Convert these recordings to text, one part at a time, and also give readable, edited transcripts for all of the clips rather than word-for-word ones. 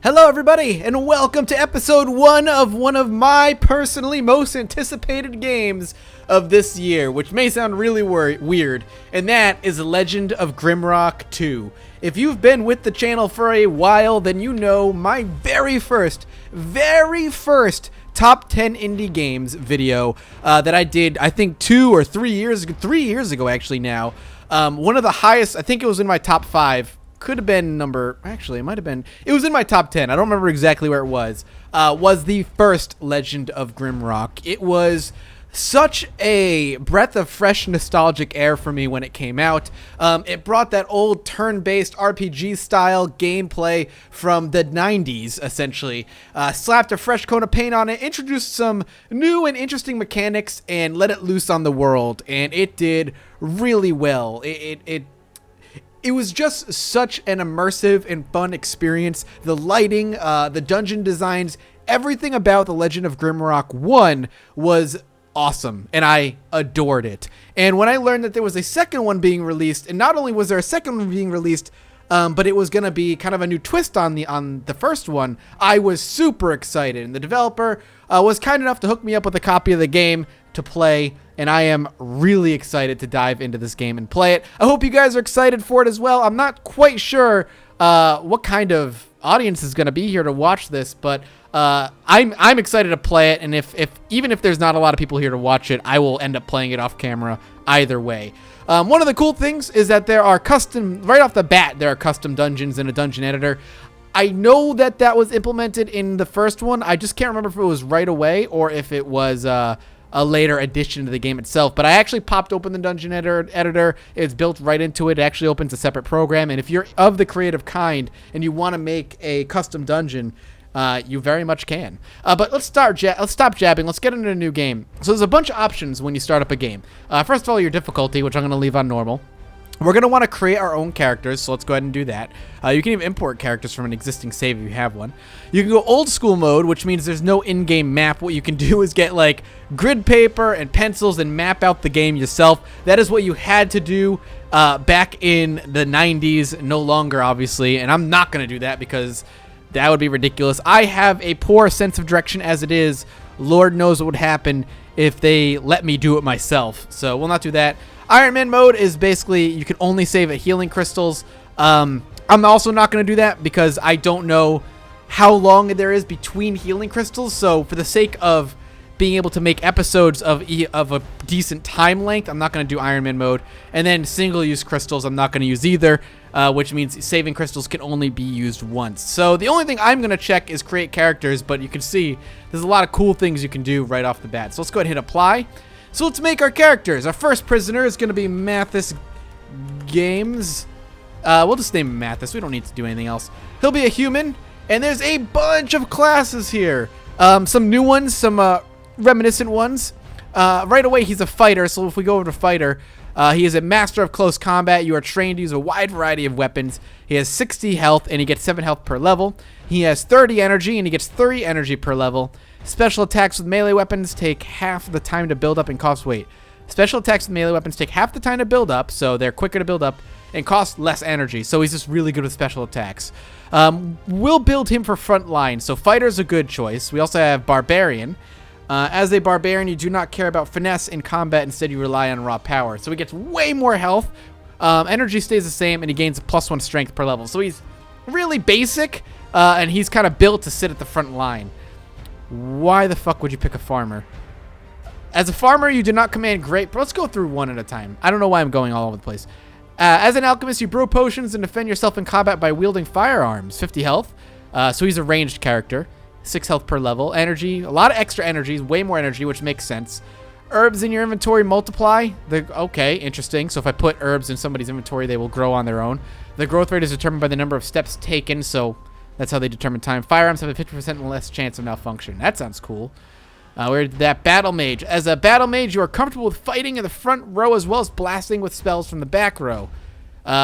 Hello everybody, and welcome to episode 1 of one of my personally most anticipated games of this year, which may sound really weird, and that is Legend of Grimrock 2. If you've been with the channel for a while, then you know my very first top 10 indie games video that I did, I think 2 or 3 years ago actually now. One of the highest, I think it was in my top 5. Could have been actually it might have been, it was in my top 10, I don't remember exactly where it was the first Legend of Grimrock. It was such a breath of fresh nostalgic air for me when it came out. It brought that old turn-based RPG style gameplay from the 90s, essentially. Slapped a fresh coat of paint on it, introduced some new and interesting mechanics, and let it loose on the world, and it did really well. It was just such an immersive and fun experience. The lighting, the dungeon designs, everything about The Legend of Grimrock 1 was awesome, and I adored it. And when I learned that there was a second one being released, and not only was there a second one being released, but it was going to be kind of a new twist on the first one, I was super excited. And the developer was kind enough to hook me up with a copy of the game to play, and I am really excited to dive into this game and play it. I hope you guys are excited for it as well. I'm not quite sure what kind of audience is going to be here to watch this, but I'm excited to play it, and even if there's not a lot of people here to watch it, I will end up playing it off camera either way. One of the cool things is that there are right off the bat, there are custom dungeons in a dungeon editor. I know that was implemented in the first one. I just can't remember if it was right away or if it was a later addition to the game itself, but I actually popped open the dungeon editor. It's built right into it. It actually opens a separate program, and if you're of the creative kind and you want to make a custom dungeon, you very much can. But let's stop jabbing. Let's get into a new game. So there's a bunch of options when you start up a game. First of all, your difficulty, which I'm going to leave on normal. We're going to want to create our own characters, so let's go ahead and do that. You can even import characters from an existing save if you have one. You can go old school mode, which means there's no in-game map. What you can do is get like grid paper and pencils and map out the game yourself. That is what you had to do back in the 90s, no longer obviously, and I'm not going to do that because that would be ridiculous. I have a poor sense of direction as it is. Lord knows what would happen if they let me do it myself, so we'll not do that. Ironman Mode is basically you can only save at healing crystals. I'm also not going to do that because I don't know how long there is between healing crystals. So for the sake of being able to make episodes of a decent time length, I'm not going to do Ironman Mode. And then single-use crystals I'm not going to use either, which means saving crystals can only be used once. So the only thing I'm going to check is create characters, but you can see there's a lot of cool things you can do right off the bat. So let's go ahead and hit apply. So let's make our characters. Our first prisoner is going to be Mathis Games. We'll just name him Mathis. We don't need to do anything else. He'll be a human, and there's a bunch of classes here. Some new ones, some reminiscent ones. Right away, he's a fighter, so if we go over to fighter, he is a master of close combat. You are trained to use a wide variety of weapons. He has 60 health, and he gets 7 health per level. He has 30 energy, and he gets 30 energy per level. Special attacks with melee weapons take half the time to build up and cost weight. Special attacks with melee weapons take half the time to build up, so they're quicker to build up and cost less energy. So he's just really good with special attacks. We'll build him for front line, so fighter's a good choice. We also have Barbarian. As a Barbarian, you do not care about finesse in combat. Instead, you rely on raw power. So he gets way more health. Energy stays the same, and he gains a +1 strength per level. So he's really basic, and he's kind of built to sit at the front line. Why the fuck would you pick a farmer? As a farmer, you do not command great... Let's go through one at a time. I don't know why I'm going all over the place. As an alchemist, you brew potions and defend yourself in combat by wielding firearms. 50 health. So he's a ranged character. 6 health per level. Energy. A lot of extra energy. Way more energy, which makes sense. Herbs in your inventory multiply. Okay, interesting. So if I put herbs in somebody's inventory, they will grow on their own. The growth rate is determined by the number of steps taken, so... That's how they determine time. Firearms have a 50% less chance of malfunction. That sounds cool. We're that Battle Mage. As a Battle Mage, you are comfortable with fighting in the front row as well as blasting with spells from the back row.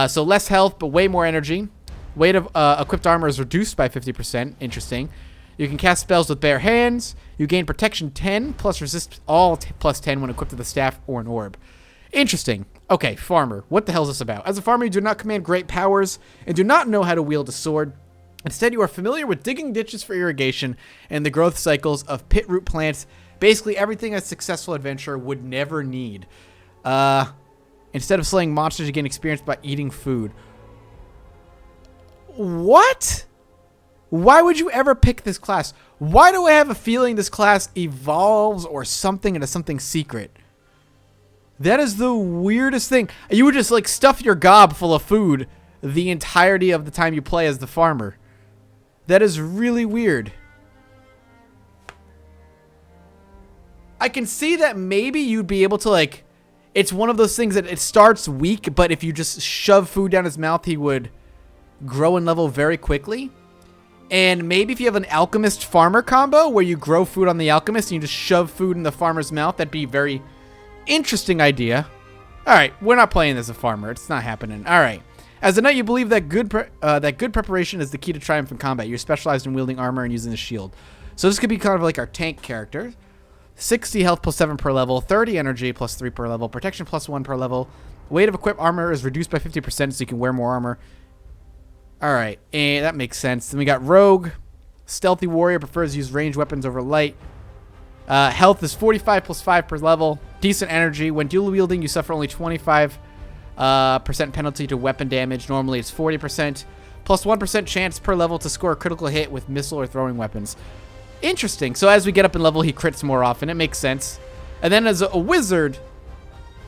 So less health, but way more energy. Weight of equipped armor is reduced by 50%. Interesting. You can cast spells with bare hands. You gain protection 10, plus resist all plus 10 when equipped with a staff or an orb. Interesting. Okay, farmer. What the hell is this about? As a farmer, you do not command great powers and do not know how to wield a sword. Instead, you are familiar with digging ditches for irrigation and the growth cycles of pit root plants. Basically, everything a successful adventurer would never need. Instead of slaying monsters, you gain experience by eating food. What? Why would you ever pick this class? Why do I have a feeling this class evolves or something into something secret? That is the weirdest thing. You would just like stuff your gob full of food the entirety of the time you play as the farmer. That is really weird. I can see that maybe you'd be able to like, it's one of those things that it starts weak, but if you just shove food down his mouth, he would grow and level very quickly. And maybe if you have an alchemist farmer combo where you grow food on the alchemist and you just shove food in the farmer's mouth, that'd be a very interesting idea. All right, we're not playing as a farmer. It's not happening. All right. As a knight, you believe that good preparation is the key to triumph in combat. You're specialized in wielding armor and using the shield. So this could be kind of like our tank character. 60 health plus 7 per level, 30 energy plus 3 per level, protection plus 1 per level. Weight of equipped armor is reduced by 50% so you can wear more armor. All right, and that makes sense. Then we got rogue. Stealthy warrior prefers to use ranged weapons over light. Health is 45 plus 5 per level. Decent energy. When dual wielding, you suffer only 25% penalty to weapon damage. Normally it's 40%. Plus 1% chance per level to score a critical hit with missile or throwing weapons. Interesting. So as we get up in level, he crits more often. It makes sense. And then as a wizard,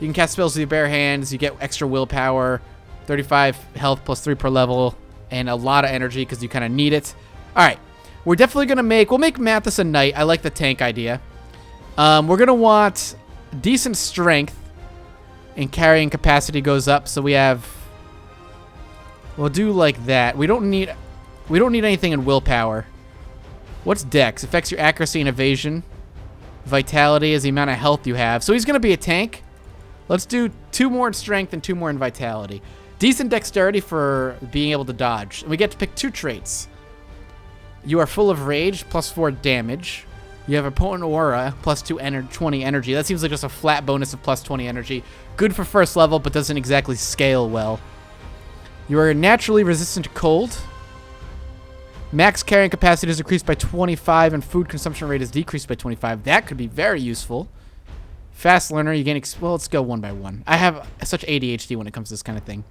you can cast spells with your bare hands. You get extra willpower. 35 health plus 3 per level. And a lot of energy because you kind of need it. All right. We're definitely going to we'll make Mathis a knight. I like the tank idea. We're going to want decent strength. And carrying capacity goes up, so we'll do like that. We don't need anything in willpower. What's dex? Affects your accuracy and evasion. Vitality is the amount of health you have. So he's going to be a tank. Let's do 2 more in strength and 2 more in vitality. Decent dexterity for being able to dodge. And we get to pick 2 traits. You are full of rage, plus 4 damage. You have a potent aura, plus 20 energy. That seems like just a flat bonus of plus 20 energy. Good for first level, but doesn't exactly scale well. You are naturally resistant to cold. Max carrying capacity is increased by 25, and food consumption rate is decreased by 25. That could be very useful. Fast learner, you gain... well, let's go one by one. I have such ADHD when it comes to this kind of thing.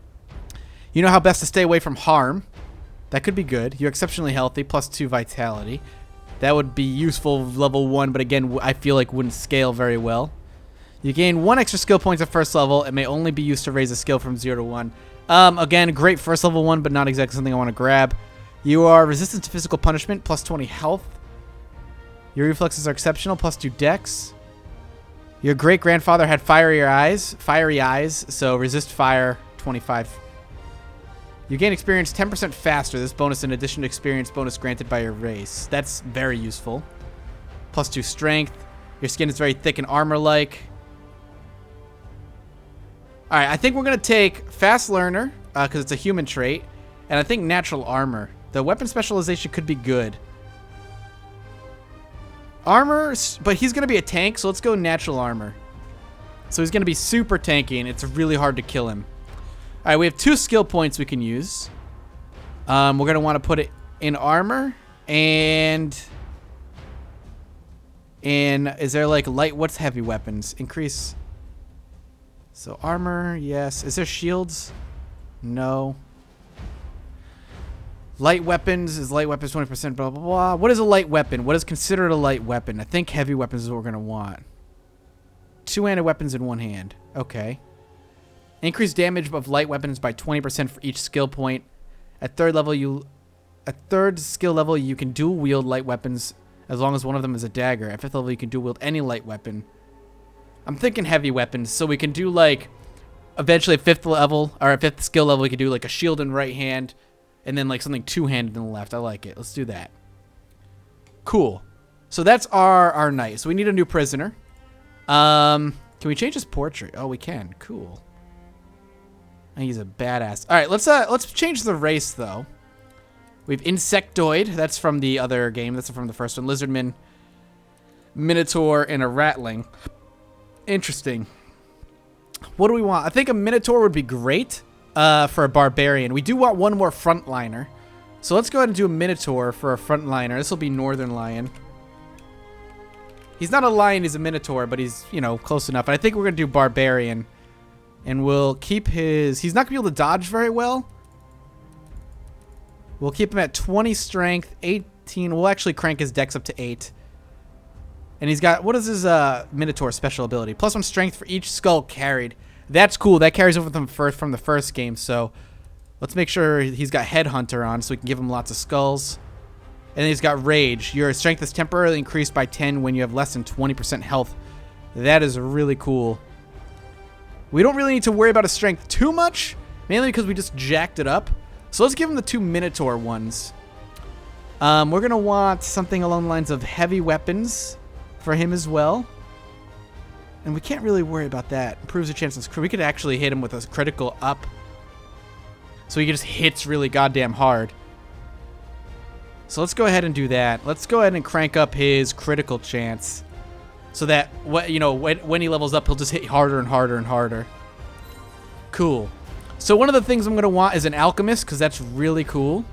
You know how best to stay away from harm. That could be good. You're exceptionally healthy, plus 2 vitality. That would be useful level 1, but again, I feel like wouldn't scale very well. You gain 1 extra skill points at first level. It may only be used to raise a skill from 0 to 1. Again, great first level 1, but not exactly something I want to grab. You are resistant to physical punishment, plus 20 health. Your reflexes are exceptional, plus 2 dex. Your great-grandfather had fiery eyes, so resist fire, 25. You gain experience 10% faster. This bonus in addition to experience bonus granted by your race. That's very useful. Plus 2 strength. Your skin is very thick and armor-like. Alright, I think we're going to take Fast Learner, because it's a human trait. And I think Natural Armor. The weapon specialization could be good. Armor, but he's going to be a tank, so let's go Natural Armor. So he's going to be super tanky, and it's really hard to kill him. All right, we have 2 skill points we can use. We're going to want to put it in armor. And is there like light? What's heavy weapons? Increase. So armor, yes. Is there shields? No. Light weapons. Is light weapons 20%? Blah, blah, blah. What is a light weapon? What is considered a light weapon? I think heavy weapons is what we're going to want. 2-handed weapons in 1 hand. Okay. Increase damage of light weapons by 20% for each skill point. At third skill level, you can dual wield light weapons as long as one of them is a dagger. At 5th level, you can dual wield any light weapon. I'm thinking heavy weapons, so we can do like eventually at 5th level or at 5th skill level, we can do like a shield in right hand and then like something 2-handed in the left. I like it. Let's do that. Cool. So that's our knight. So we need a new prisoner. Can we change his portrait? Oh, we can. Cool. He's a badass. All right, let's change the race though. We have Insectoid. That's from the other game. That's from the first one. Lizardman, Minotaur, and a Ratling. Interesting. What do we want? I think a Minotaur would be great for a Barbarian. We do want 1 more frontliner. So let's go ahead and do a Minotaur for a frontliner. This will be Northern Lion. He's not a lion, he's a Minotaur, but he's, you know, close enough. And I think we're going to do Barbarian. And we'll keep his... He's not going to be able to dodge very well. We'll keep him at 20 strength, 18... We'll actually crank his dex up to 8. And he's got... What is his Minotaur special ability? +1 strength for each skull carried. That's cool. That carries over from the first game, so... Let's make sure he's got Headhunter on so we can give him lots of skulls. And then he's got Rage. Your strength is temporarily increased by 10 when you have less than 20% health. That is really cool. We don't really need to worry about his strength too much, mainly because we just jacked it up. So let's give him the 2 Minotaur ones. We're going to want something along the lines of heavy weapons for him as well. And we can't really worry about that. Improves the chances. We could actually hit him with a critical up. So he just hits really goddamn hard. So let's go ahead and do that. Let's go ahead and crank up his critical chance. So that, when he levels up, he'll just hit harder and harder and harder. Cool. So one of the things I'm going to want is an Alchemist, because that's really cool.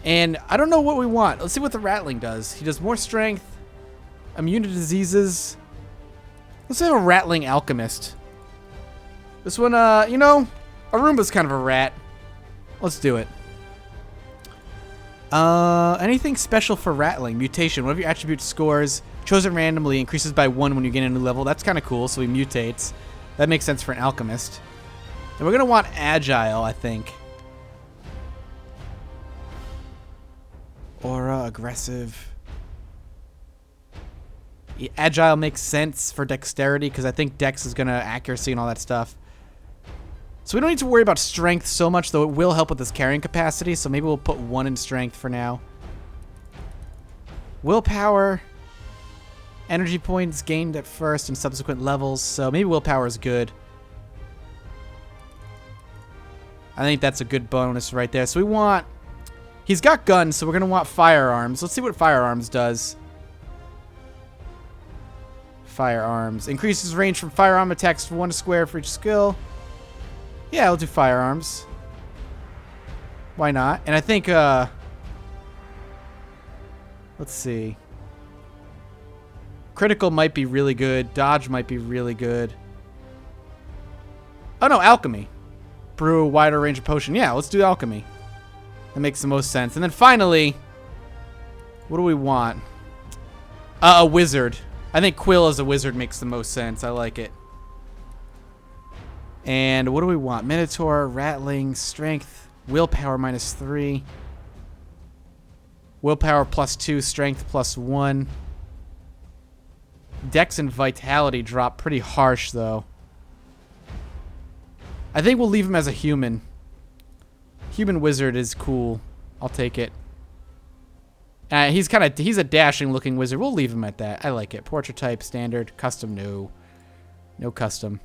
And I don't know what we want. Let's see what the Rattling does. He does more strength, immune to diseases. Let's have a Rattling Alchemist. This one, Arumba's kind of a rat. Let's do it. Anything special for Rattling? Mutation. One of your attribute scores chosen randomly increases by 1 when you gain a new level. That's kind of cool, so he mutates. That makes sense for an Alchemist. And we're going to want Agile, I think. Aura, Aggressive. Yeah, Agile makes sense for Dexterity, because I think Dex is going to accuracy and all that stuff. So we don't need to worry about strength so much, though it will help with his carrying capacity, so maybe we'll put 1 in strength for now. Willpower. Energy points gained at first and subsequent levels, so maybe willpower is good. I think that's a good bonus right there. So we want... He's got guns, so we're going to want firearms. Let's see what firearms does. Firearms. Increases range from firearm attacks 1 square for each skill. Yeah, I'll do firearms. Why not? And I think, let's see. Critical might be really good. Dodge might be really good. Oh, no, Alchemy. Brew a wider range of potion. Yeah, let's do Alchemy. That makes the most sense. And then finally, what do we want? A wizard. I think Quill as a wizard makes the most sense. I like it. And what do we want? Minotaur, Rattling, Strength, Willpower -3. Willpower +2, Strength +1. Dex and Vitality drop pretty harsh, though. I think we'll leave him as a human. Human Wizard is cool. I'll take it. He's a dashing-looking wizard. We'll leave him at that. I like it. Portrait type, standard, custom, no. No custom.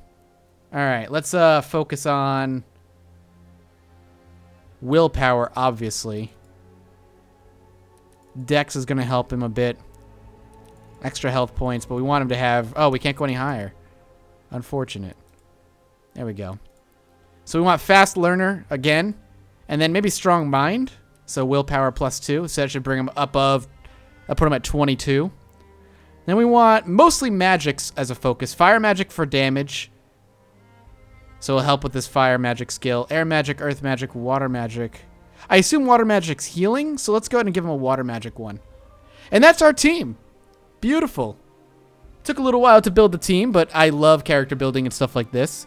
All right, let's focus on willpower, obviously. Dex is going to help him a bit. Extra health points, but we want him to have... Oh, we can't go any higher. Unfortunate. There we go. So we want fast learner again, and then maybe strong mind. So willpower +2. So that should bring him above... I'll put him at 22. Then we want mostly magics as a focus. Fire magic for damage. So it'll help with this fire magic skill. Air magic, earth magic, water magic. I assume water magic's healing, so let's go ahead and give him a water magic one. And that's our team. Beautiful. Took a little while to build the team, but I love character building and stuff like this.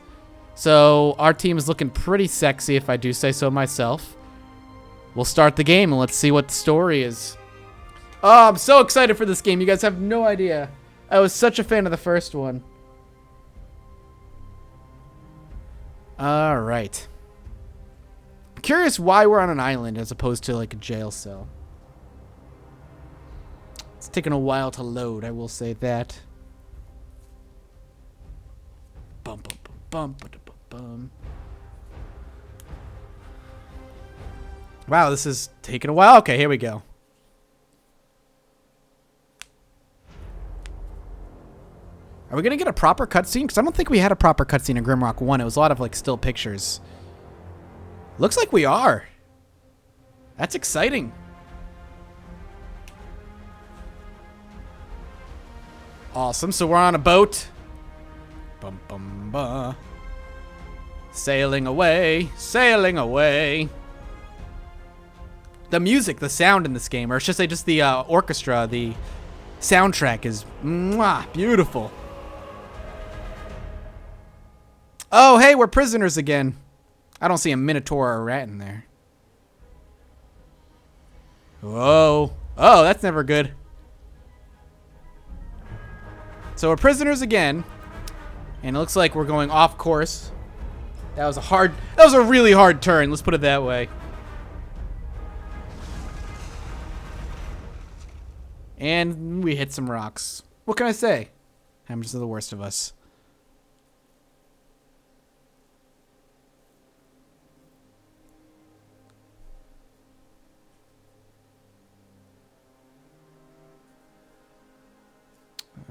So our team is looking pretty sexy, if I do say so myself. We'll start the game and let's see what the story is. Oh, I'm so excited for this game. You guys have no idea. I was such a fan of the first one. All right. I'm curious why we're on an island as opposed to like a jail cell. It's taking a while to load, I will say that. Bum, bum, bum, bum, bum, bum. Wow, this is taking a while. Okay, here we go. Are we going to get a proper cutscene? Because I don't think we had a proper cutscene in Grimrock 1. It was a lot of, like, still pictures. Looks like we are. That's exciting. Awesome. So we're on a boat. Bum, bum, ba. Sailing away. Sailing away. The music, the sound in this game, or should I say just the orchestra, the soundtrack is mwah, beautiful. Oh, hey, we're prisoners again. I don't see a minotaur or a rat in there. Whoa. Oh, that's never good. So we're prisoners again. And it looks like we're going off course. That was a really hard turn, let's put it that way. And we hit some rocks. What can I say? I'm just the worst of us.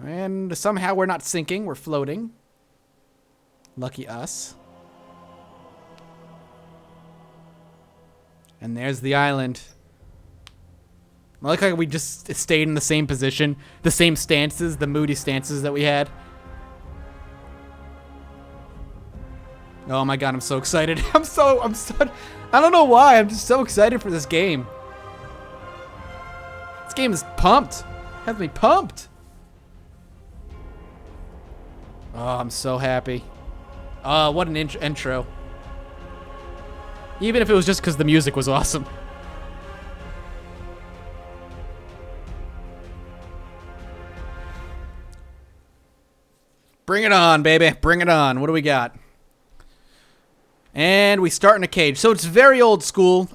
And somehow we're not sinking, we're floating. Lucky us. And there's the island. I like how we just stayed in the same position, the same stances, the moody stances that we had. Oh my god, I'm so excited. I'm so, I don't know why, I'm just so excited for this game. This game is pumped. Has me pumped. Oh, I'm so happy. Oh, what an intro. Even if it was just because the music was awesome. Bring it on, baby. Bring it on. What do we got? And we start in a cage. So it's very old school.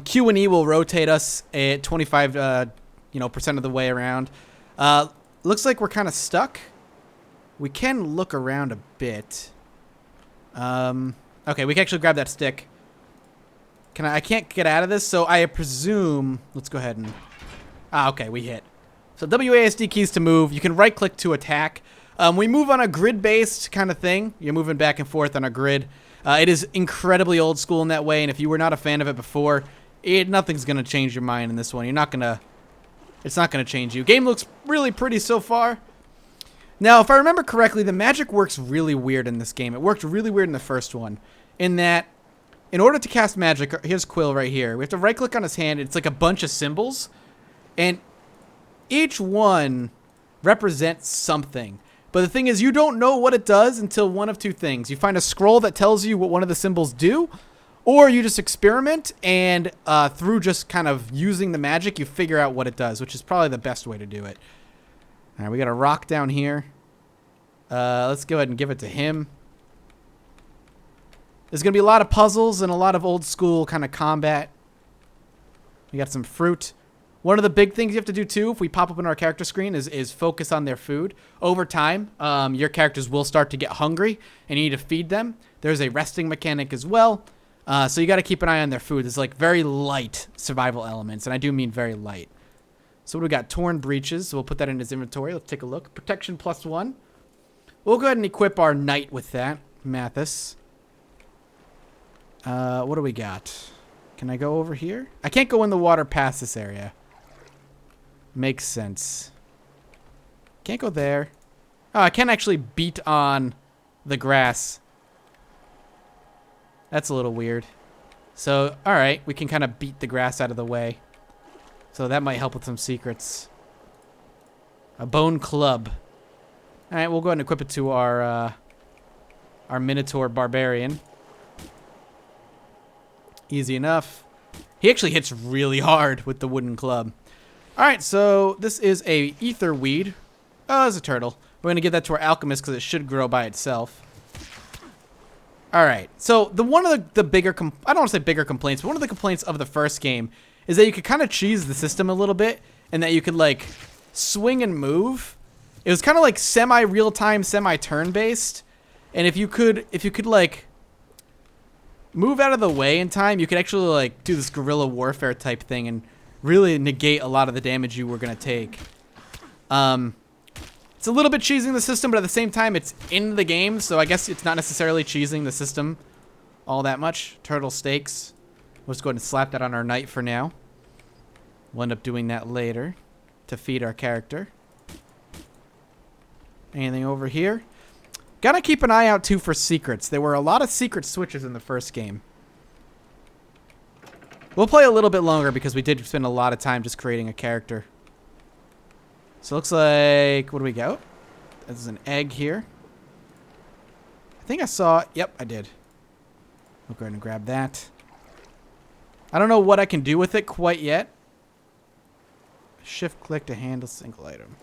Q and E will rotate us at 25% of the way around. Looks like we're kind of stuck. We can look around a bit. Okay, we can actually grab that stick. I can't get out of this, so I presume... Let's go ahead and... okay, we hit. So WASD keys to move. You can right-click to attack. We move on a grid-based kind of thing. You're moving back and forth on a grid. It is incredibly old school in that way, and if you were not a fan of it before, nothing's going to change your mind in this one. You're not going to... It's not going to change you. Game looks really pretty so far. Now, if I remember correctly, the magic works really weird in this game. It worked really weird in the first one, in that in order to cast magic, here's Quill right here. We have to right-click on his hand. It's like a bunch of symbols, and each one represents something. But the thing is, you don't know what it does until one of two things. You find a scroll that tells you what one of the symbols do, or you just experiment, and through just kind of using the magic, you figure out what it does, which is probably the best way to do it. All right, we got a rock down here. Let's go ahead and give it to him. There's going to be a lot of puzzles and a lot of old school kind of combat. We got some fruit. One of the big things you have to do, too, if we pop up on our character screen, is focus on their food. Over time, your characters will start to get hungry, and you need to feed them. There's a resting mechanic as well. So you got to keep an eye on their food. There's like very light survival elements, and I do mean very light. So we got torn breeches. So we'll put that in his inventory. Let's take a look. Protection +1. We'll go ahead and equip our knight with that. Mathis. What do we got? Can I go over here? I can't go in the water past this area. Makes sense. Can't go there. Oh, I can actually beat on the grass. That's a little weird. So, alright. We can kind of beat the grass out of the way. So that might help with some secrets. A bone club. Alright, we'll go ahead and equip it to our Minotaur Barbarian. Easy enough. He actually hits really hard with the wooden club. Alright, so this is a ether weed. Oh, there's a turtle. We're going to give that to our alchemist because it should grow by itself. Alright, so one of the bigger... I don't want to say bigger complaints, but one of the complaints of the first game is that you could kind of cheese the system a little bit, and that you could, like, swing and move. It was kind of like semi-real-time, semi-turn-based. And if you could, like, move out of the way in time, you could actually, like, do this guerrilla warfare type thing and really negate a lot of the damage you were going to take. It's a little bit cheesing the system, but at the same time, it's in the game, so I guess it's not necessarily cheesing the system all that much. Turtle steaks. Let's go ahead and slap that on our knight for now. We'll end up doing that later to feed our character. Anything over here? Gotta keep an eye out, too, for secrets. There were a lot of secret switches in the first game. We'll play a little bit longer because we did spend a lot of time just creating a character. So it looks like... What do we got? There's an egg here. I think I saw... Yep, I did. We'll go ahead and grab that. I don't know what I can do with it quite yet. Shift click to handle single item.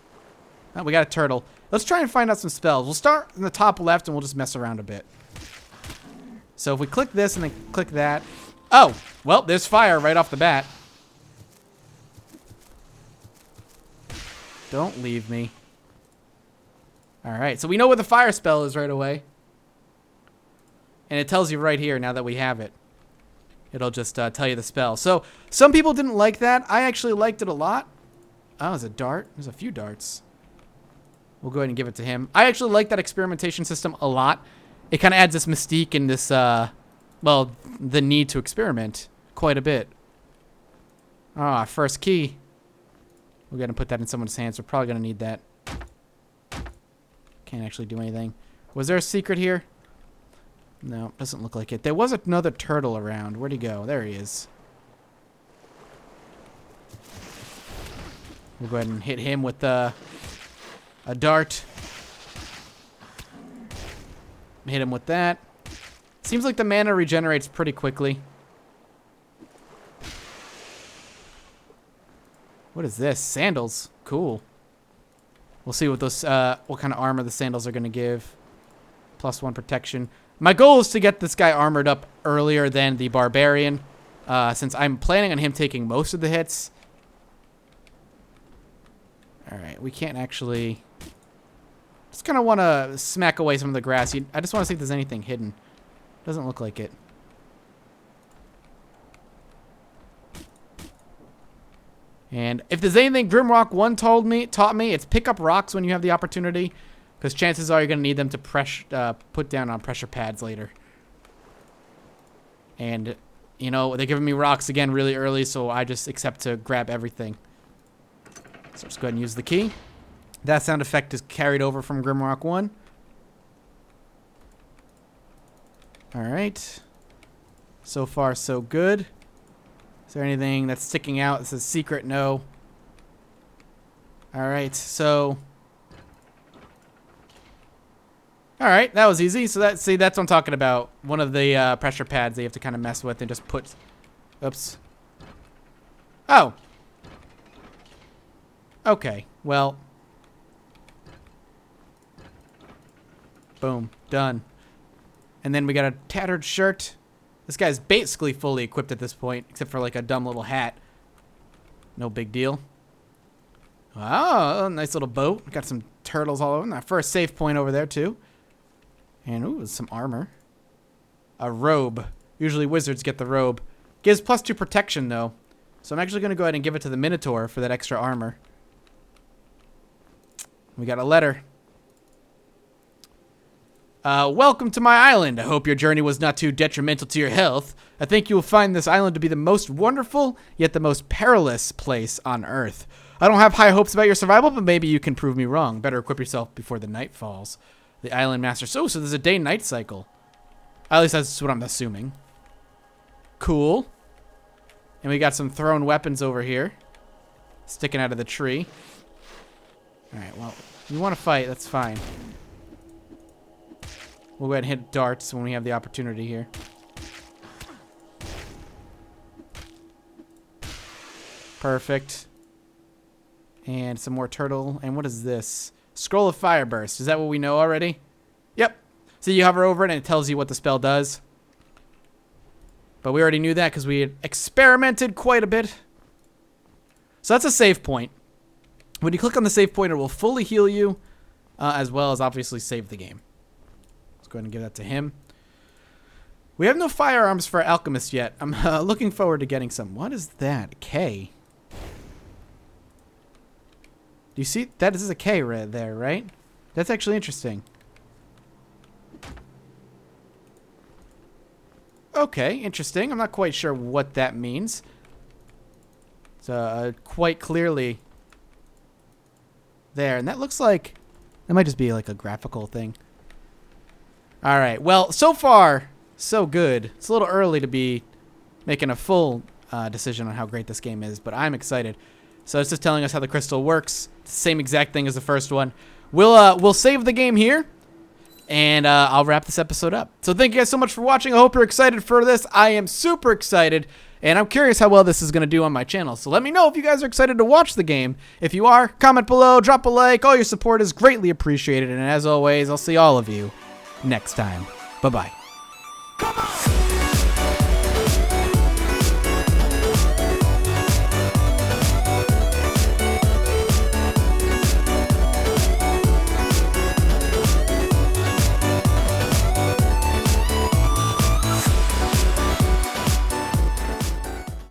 Oh, we got a turtle. Let's try and find out some spells. We'll start in the top left and we'll just mess around a bit. So if we click this and then click that... Oh, well, there's fire right off the bat. Don't leave me. Alright, so we know what the fire spell is right away. And it tells you right here now that we have it. It'll just tell you the spell. So, some people didn't like that. I actually liked it a lot. Oh, there's a dart. There's a few darts. We'll go ahead and give it to him. I actually like that experimentation system a lot. It kind of adds this mystique and this, well, the need to experiment quite a bit. Ah, first key. We're going to put that in someone's hands. We're probably going to need that. Can't actually do anything. Was there a secret here? No, doesn't look like it. There was another turtle around. Where'd he go? There he is. We'll go ahead and hit him with a dart. Hit him with that. Seems like the mana regenerates pretty quickly. What is this? Sandals. Cool. We'll see what those what kind of armor the sandals are going to give. +1 protection. My goal is to get this guy armored up earlier than the Barbarian, since I'm planning on him taking most of the hits. Alright, we can't actually... Just kind of want to smack away some of the grass. I just want to see if there's anything hidden. Doesn't look like it. And if there's anything Grimrock 1 taught me, it's pick up rocks when you have the opportunity. Because chances are you're going to need them to put down on pressure pads later. And, you know, they're giving me rocks again really early, so I just accept to grab everything. So let's go ahead and use the key. That sound effect is carried over from Grimrock 1. Alright. So far, so good. Is there anything that's sticking out that says secret? No. Alright, so... Alright, that was easy. So that's what I'm talking about. One of the pressure pads that you have to kind of mess with and just put... Oops. Oh. Okay, well... Boom. Done. And then we got a tattered shirt. This guy's basically fully equipped at this point, except for like a dumb little hat. No big deal. Oh, nice little boat. Got some turtles all over. That first safe point over there, too. And, ooh, some armor. A robe. Usually wizards get the robe. Gives +2 protection, though. So I'm actually going to go ahead and give it to the Minotaur for that extra armor. We got a letter. Welcome to my island. I hope your journey was not too detrimental to your health. I think you will find this island to be the most wonderful, yet the most perilous place on Earth. I don't have high hopes about your survival, but maybe you can prove me wrong. Better equip yourself before the night falls. The island master. So there's a day-night cycle. At least that's what I'm assuming. Cool. And we got some thrown weapons over here. Sticking out of the tree. Alright, well, you want to fight, that's fine. We'll go ahead and hit darts when we have the opportunity here. Perfect. And some more turtle. And what is this? Scroll of Fire Burst. Is that what we know already? Yep. So you hover over it and it tells you what the spell does. But we already knew that because we had experimented quite a bit. So that's a save point. When you click on the save point, it will fully heal you, as well as obviously save the game. Let's go ahead and give that to him. We have no firearms for Alchemist yet. I'm looking forward to getting some. What is that? K. Do you see? That is a K right there, right? That's actually interesting. Okay, interesting. I'm not quite sure what that means. So quite clearly there. And that looks like that might just be like a graphical thing. All right. Well, so far, so good. It's a little early to be making a full decision on how great this game is, but I'm excited. So it's just telling us how the crystal works. Same exact thing as the first one. We'll save the game here, and I'll wrap this episode up. So thank you guys so much for watching. I hope you're excited for this. I am super excited, and I'm curious how well this is going to do on my channel. So let me know if you guys are excited to watch the game. If you are, comment below, drop a like. All your support is greatly appreciated, and as always, I'll see all of you next time. Bye-bye.